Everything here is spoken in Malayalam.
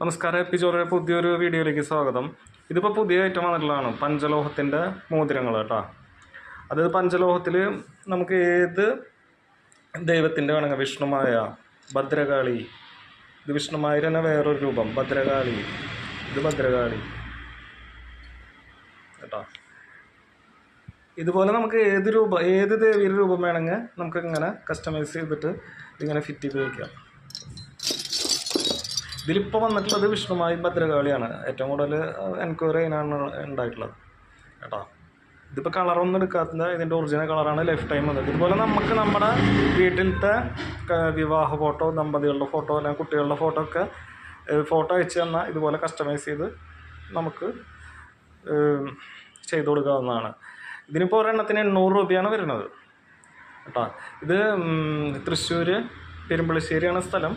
നമസ്കാരം. എപ്പിസോഡിലെ പുതിയൊരു വീഡിയോയിലേക്ക് സ്വാഗതം. ഇതിപ്പോൾ പുതിയ ഐറ്റം വന്നിട്ടുള്ളതാണ്, പഞ്ചലോഹത്തിൻ്റെ മോതിരങ്ങൾ കേട്ടോ. അത് പഞ്ചലോഹത്തിൽ നമുക്ക് ഏത് ദൈവത്തിൻ്റെ വേണമെങ്കിൽ, വിഷ്ണുമായ, ഭദ്രകാളി, ഇത് വിഷ്ണുമായ തന്നെ വേറൊരു രൂപം, ഭദ്രകാളി, ഇത് ഭദ്രകാളി കേട്ടോ. ഇതുപോലെ നമുക്ക് ഏത് ദേവിയുടെ രൂപം വേണമെങ്കിൽ നമുക്ക് ഇങ്ങനെ കസ്റ്റമൈസ് ചെയ്തിട്ട് ഇതിങ്ങനെ ഫിറ്റ് ചെയ്ത് വയ്ക്കാം. ഇതിലിപ്പോൾ വന്നിട്ടുള്ളത് വിഷ്ണുമായി ഭദ്രകാളിയാണ്. ഏറ്റവും കൂടുതൽ എൻക്വയറി അതിനാണ് ഉണ്ടായിട്ടുള്ളത് കേട്ടോ. ഇതിപ്പോൾ കളറൊന്നും എടുക്കാത്ത ഇതിൻ്റെ ഒറിജിനൽ കളറാണ് ലൈഫ് ടൈം വന്നത്. ഇതുപോലെ നമുക്ക് നമ്മുടെ വീട്ടിലത്തെ വിവാഹ ഫോട്ടോ, ദമ്പതികളുടെ ഫോട്ടോ, അല്ലെങ്കിൽ കുട്ടികളുടെ ഫോട്ടോ ഒക്കെ ഫോട്ടോ അയച്ചു തന്നാൽ ഇതുപോലെ കസ്റ്റമൈസ് ചെയ്ത് നമുക്ക് ചെയ്ത് കൊടുക്കാവുന്നതാണ്. ഇതിനിപ്പോൾ ഒരെണ്ണത്തിന് 800 രൂപയാണ് വരുന്നത് കേട്ടോ. ഇത് തൃശ്ശൂർ പെരുമ്പളശ്ശേരിയാണ് സ്ഥലം.